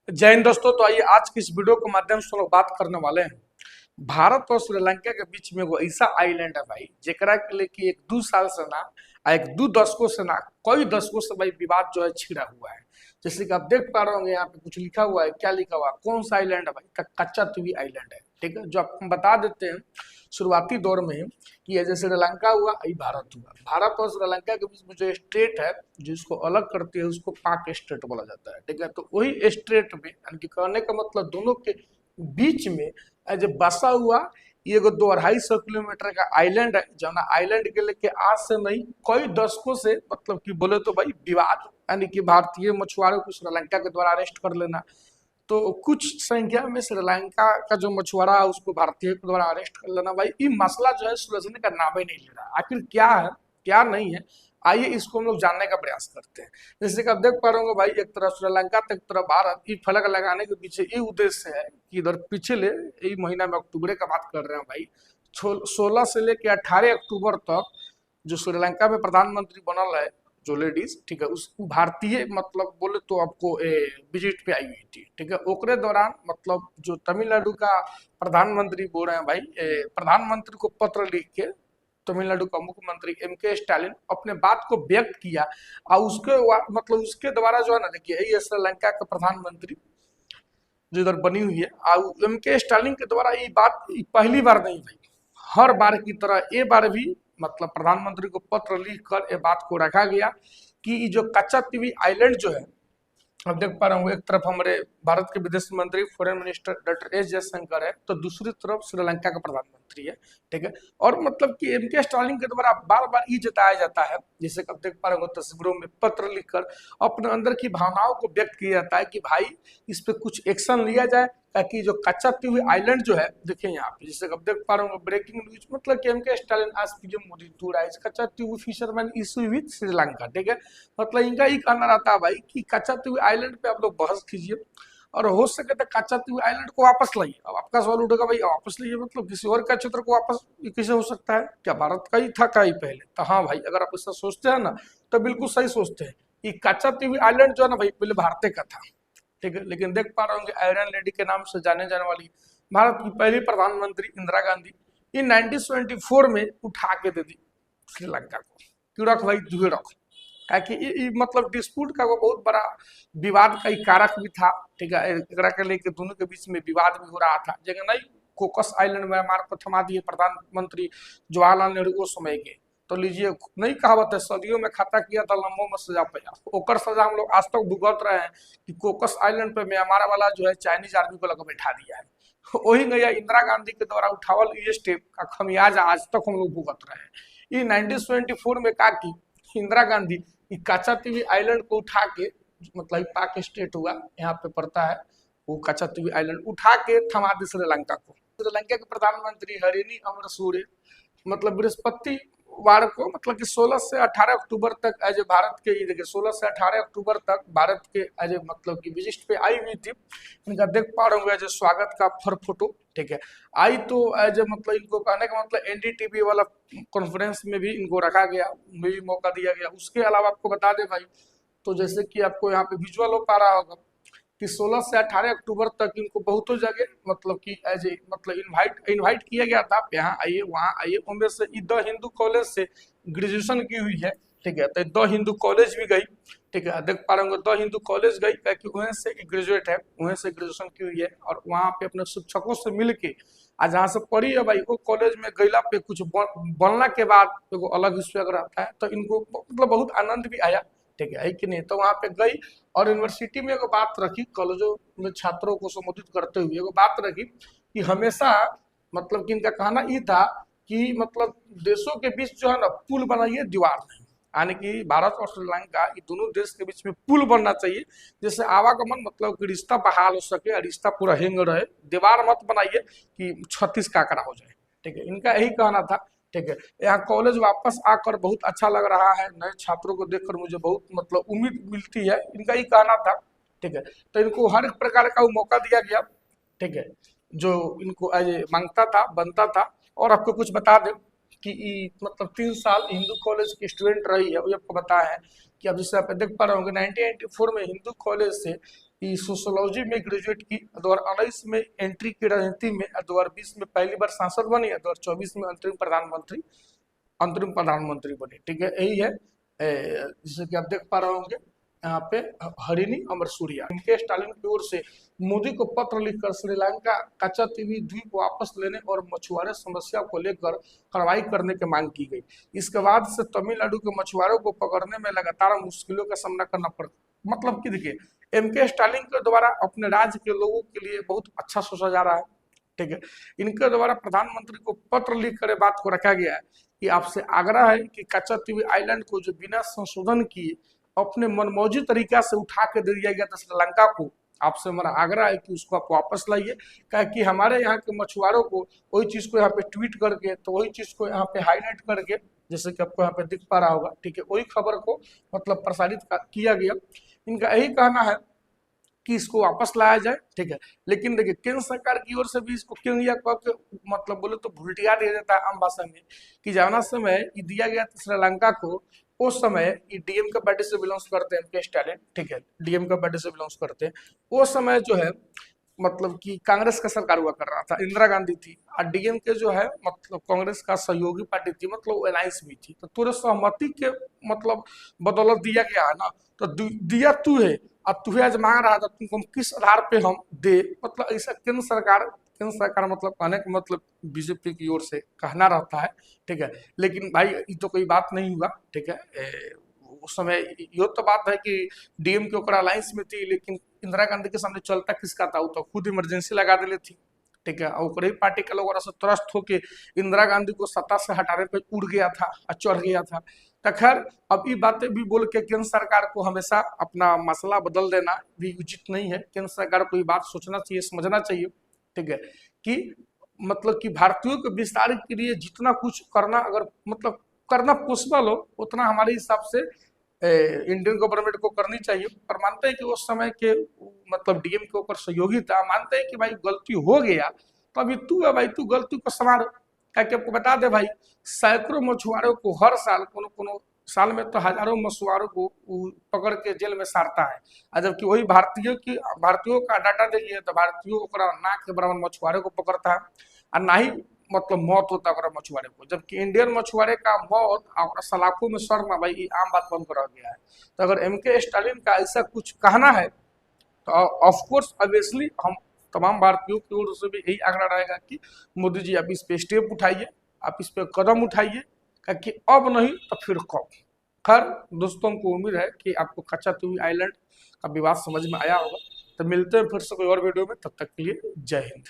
जय हिंद दोस्तों। तो आइए आज की इस वीडियो के माध्यम से हम लोग बात करने वाले हैं भारत और श्रीलंका के बीच में वो ऐसा आइलैंड है भाई जेकरा के लिए कि एक दो साल से ना एक दो दशकों से ना कई दशकों से भाई विवाद जो है छिड़ा हुआ है। जैसे कि आप देख पा रहे होंगे यहाँ पे कुछ लिखा हुआ है, क्या लिखा हुआ है, कौन सा आइलैंड है भाई, कच्चा तुवी आइलैंड है। ठीक है, जो आपको हम बता देते हैं शुरुआती दौर में कि ये जैसे श्रीलंका हुआ यही भारत हुआ। भारत और श्रीलंका के बीच में जो स्टेट है जिसको अलग करती है उसको पाक स्टेट बोला जाता है। ठीक है, तो वही स्टेट में यानी कि कहने का मतलब दोनों के बीच में एज बसा हुआ ये 200-250 किलोमीटर का आइलैंड है। जौना आइलैंड के लेके आज से नहीं कई दशकों से मतलब कि बोले तो भाई विवाद, यानी कि भारतीय मछुआरों को श्रीलंका के द्वारा अरेस्ट कर लेना, तो कुछ संख्या में श्रीलंका का जो मछुआरा है उसको भारतीय के द्वारा अरेस्ट कर लेना, भाई ये मसला जो है सुलझने का नाम ही नहीं ले रहा। आखिर क्या है क्या नहीं है, आइए इसको हम लोग जानने का प्रयास करते हैं। जैसे कि आप देख पा रहे होंगे भाई, एक तरफ श्रीलंका तो एक तरफ भारत, ये फलक लगाने के पीछे ये उद्देश्य है कि इधर पिछले यही महीना में अक्टूबर का बात कर रहे हैं भाई, 16 से लेकर 18 अक्टूबर तक जो श्रीलंका में प्रधानमंत्री बनल है जो लेडीज, ठीक है, उस भारतीय मतलब बोले तो आपको विजिट पे आई हुई थी। ठीक है, ओकरे दौरान मतलब जो तमिलनाडु का प्रधानमंत्री बोल रहे हैं भाई, प्रधानमंत्री को पत्र लिख के तमिलनाडु का मुख्यमंत्री M.K. स्टालिन अपने बात को व्यक्त किया और उसके मतलब उसके द्वारा जो है ना, देखिए ये श्रीलंका का प्रधानमंत्री जो इधर बनी हुई है और M.K. स्टालिन के द्वारा ये बात पहली बार नहीं भाई, हर बार की तरह ये बार भी मतलब प्रधानमंत्री को पत्र लिखकर ये बात को रखा गया कि जो कच्चा तीवी आइलैंड जो है, अब देख पा रहा हूँ एक तरफ हमारे भारत के विदेश मंत्री foreign minister doctor S Jaishankar है, तो दूसरी तरफ श्रीलंका का प्रधानमंत्री है। ठीक है, और मतलब कि M.K. स्टालिन के द्वारा बार बार ये जताया जाता है, जैसे अब देख पा रहे हो तस्वीरों में पत्र लिखकर अपने अंदर की भावनाओं को व्यक्त किया जाता है कि भाई इस पे कुछ एक्शन लिया जाए ताकि जो कच्चा तीवी आइलैंड जो है, देखिए यहाँ पे जैसे अब देख पा रहे हो ब्रेकिंग न्यूज, मतलब कि M.K. स्टालिन आज पीएम मोदी टू राइज कच्चा तीवी फिशरमैन इशू विद श्रीलंका। ठीक है, मतलब इनका ही कहना रहता है भाई कि कच्चा तीवी आइलैंड पे आप लोग बहस कीजिए और हो सके तो कच्चा तीवी आइलैंड को वापस लाइए। अब आपका सवाल उठेगा भाई वापस लाइए मतलब किसी और का क्षेत्र को वापस कैसे हो सकता है, क्या भारत का ही था कहीं पहले? तो हाँ भाई, अगर आप ऐसा सोचते हैं ना तो बिल्कुल सही सोचते हैं कि कच्चा तीवी आइलैंड जो है ना भाई पहले भारत का था। ठीक है, लेकिन देख पा रहे होंगे आयरन लेडी के नाम से जाने जाने वाली भारत की पहली प्रधानमंत्री इंदिरा गांधी ये 1974 में उठा के दे दी श्रीलंका को कि रख भाई दुए रख, ताकि मतलब डिस्प्यूट का वो बहुत बड़ा विवाद का कारक भी था। ठीक है, एकरा के लेके दोनों के बीच में विवाद भी हो रहा था, जगह नहीं कोकस आइलैंड में मार को थमा दिए प्रधानमंत्री जवाहरलाल नेहरू उस समय के। तो लीजिए, नहीं कहावत है सदियों में खाता किया था लम्बों में सजा पाया, ओकर सजा हम लोग आज तक भुगत रहे हैं कि कोकस आइलैंड पे म्यांमार वाला जो है चाइनीज आर्मी को लगा बैठा दिया है। वही नया इंदिरा गांधी के द्वारा उठावल ये स्टेप का खमियाजा आज तक हम लोग भुगत रहे हैं। ये 1974 में कहा कि इंदिरा गांधी कच्चा तीवी आइलैंड को उठा के, मतलब पाक स्टेट हुआ यहाँ पे पड़ता है, वो कच्चा तीवी आइलैंड उठा के थमा दी श्रीलंका को। श्रीलंका के प्रधानमंत्री हरिनी अमरसूरे मतलब बृहस्पतिवार को मतलब कि 16 से 18 अक्टूबर तक एज ए भारत के, ये देखिए 16 से 18 अक्टूबर तक भारत के एज ए मतलब कि विजिट पे आई हुई थी। इनका देख पा रहे होंगे एज ए स्वागत का फर फोटो। ठीक है, आई तो एज ए मतलब इनको कहने का मतलब NDTV वाला कॉन्फ्रेंस में भी इनको रखा गया, उनमें भी मौका दिया गया। उसके अलावा आपको बता दें भाई, तो जैसे कि आपको यहाँ पे विजुअल हो पा रहा होगा कि 16 से 18 अक्टूबर तक इनको बहुतों जगह मतलब कि एज ए मतलब इनवाइट किया गया था, यहाँ आइए वहाँ आइए। उनमें से द हिंदू कॉलेज से ग्रेजुएशन की हुई है। ठीक है, तो द हिंदू कॉलेज भी गई। ठीक है, देख पा रहे होंगे द हिंदू कॉलेज गई क्योंकि वहीं से ग्रेजुएट है, वहीं से ग्रेजुएशन की हुई है और वहाँ पे अपने शिक्षकों से मिल के आज जहाँ से पढ़ी है भाई वो कॉलेज में गईला पे कुछ बनना के बाद एगो अलग विषय रहता है, तो इनको मतलब बहुत आनंद भी आया। ठीक है कि नहीं, तो वहाँ पे गई और यूनिवर्सिटी में एगो बात रखी, कॉलेजों में छात्रों को संबोधित करते हुए एगो बात रखी कि हमेशा मतलब कि इनका कहना ये था कि मतलब देशों के बीच जो है ना पुल बनाइए दीवार नहीं, यानी कि भारत और श्रीलंका ये दोनों देश के बीच में पुल बनना चाहिए जिससे आवागमन मतलब कि रिश्ता बहाल हो सके और रिश्ता पूरा हेंग रहे, दीवार मत बनाइए कि 36 का आंकड़ा हो जाए। ठीक है, इनका यही कहना था। ठीक है, यहाँ कॉलेज वापस आकर बहुत अच्छा लग रहा है, नए छात्रों को देखकर मुझे बहुत मतलब उम्मीद मिलती है, इनका ही कहना था। ठीक है, तो इनको हर एक प्रकार का मौका दिया गया। ठीक है, जो इनको मांगता था बनता था। और आपको कुछ बता दें कि मतलब 3 साल हिंदू कॉलेज की स्टूडेंट रही है, वो आपको बताया है कि अब जैसे आप देख पा रहे होंगे 1984 में हिंदू कॉलेज से ये सोशोलॉजी में ग्रेजुएट की, 2019 में एंट्री की राजनीति में, 2020 में पहली बार सांसद बनी, 2024 में अंतरिम प्रधानमंत्री बने। ठीक है, यही है जैसे कि आप देख पा रहे होंगे यहाँ पे हरिणी अमर सूर्या। एमके स्टालिन की ओर से मोदी को पत्र लिखकर श्रीलंका कच्चा-तीवी द्वीप वापस लेने और मछुआरे समस्या को लेकर कार्रवाई करने की मांग की गई। इसके बाद से तमिलनाडु के मछुआरों को पकड़ने में लगातार मुश्किलों का सामना करना पड़ता। मतलब कि देखिए, एमके स्टालिन के द्वारा अपने राज्य के लोगों के लिए बहुत अच्छा सोचा जा रहा है। ठीक है, इनके द्वारा प्रधानमंत्री को पत्र लिख कर बात को रखा गया है कि आपसे आग्रह है कि कच्चा-तीवी आइलैंड को जो बिना संशोधन किए अपने मनमौजी तरीका से उठा के दे दिया गया था श्रीलंका को, आपसे हमारा आग्रह है कि उसको आप वापस लाइए। क्या कि हमारे यहाँ के मछुआरों को वही चीज को यहाँ पे ट्वीट करके, तो वही चीज को यहाँ पे हाईलाइट करके, जैसे कि आपको यहाँ पे दिख पा रहा होगा, ठीक है, वही खबर को मतलब प्रसारित किया गया। इनका यही कहना है कि इसको वापस लाया जाए। ठीक है, लेकिन देखिए केंद्र सरकार की ओर से भी इसको क्यों लिया मतलब बोले तो भुलटिया दिया जाता है आम भाषा में, कि जाना समय ये दिया गया था श्रीलंका को, उस समय ये डीएम के पार्टी से बिलोंग्स करते हैं एमके स्टालिन। ठीक है, डीएम के पार्टी से बिलोंग्स करते हैं। उस समय जो है मतलब कि कांग्रेस का सरकार हुआ कर रहा था, इंदिरा गांधी थी, और डीएम के जो है मतलब कांग्रेस का सहयोगी पार्टी थी, मतलब अलायंस भी थी। तो तुरंत सहमति के मतलब बदौलत दिया गया है ना, तो दिया तू है, अब तू आज मांग रहा था, तुमको किस आधार पे हम दे, मतलब ऐसा केंद्र सरकार मतलब कहने का मतलब बीजेपी की ओर से कहना रहता है। ठीक है, लेकिन भाई ये तो कोई बात नहीं हुआ। ठीक है, उस समय ये तो बात है कि डीएम के ओकरा अलायंस में थी, लेकिन इंदिरा गांधी के सामने चलता किसका था, वो तो खुद इमरजेंसी लगा दिले थी। ठीक है, और ही पार्टी के लोगों से त्रस्त होके इंदिरा गांधी को सत्ता से हटाने पे उड़ गया था और चढ़ गया था। तो खैर, अब ये बातें भी बोल के केंद्र सरकार को हमेशा अपना मसला बदल देना भी उचित नहीं है। केंद्र सरकार को ये बात सोचना चाहिए, समझना चाहिए। ठीक है, कि मतलब कि भारतीयों के विस्तार के लिए जितना कुछ करना, अगर मतलब करना पॉसिबल हो, उतना हमारे हिसाब से इंडियन गवर्नमेंट को करनी चाहिए। पर मानते हैं कि उस समय के मतलब डीएम के ऊपर सहयोगी था, मानते हैं कि भाई गलती हो गया, तो अभी तू है भाई, तू गलती को संभाल। क्या आपको बता दे भाई, सैकड़ों मछुआरों को हर साल कोनो साल में तो हजारों मछुआरों को पकड़ के जेल में सारता है। और जबकि वही भारतीयों का डाटा देखिए तो भारतीयों नाक के बराबर मछुआरे को पकड़ता है, और ना ही मतलब मौत होता है मछुआरे को। जबकि इंडियन मछुआरे का मौत और सलाखों में सड़ना भाई ये आम बात बन कर रह गया है। तो अगर एमके स्टालिन का ऐसा कुछ कहना है, तो ऑफ कोर्स ऑब्वियसली हम तमाम भारतीयों की ओर से भी यही आग्रह रहेगा कि मोदी जी आप इस पे स्टेप उठाइए, आप इस पे कदम उठाइए, कि अब नहीं तो फिर कब। खैर दोस्तों, को उम्मीद है कि आपको कच्चा-तीवी आइलैंड का विवाद समझ में आया होगा। तो मिलते हैं फिर से कोई और वीडियो में, तब तक के लिए जय हिंद।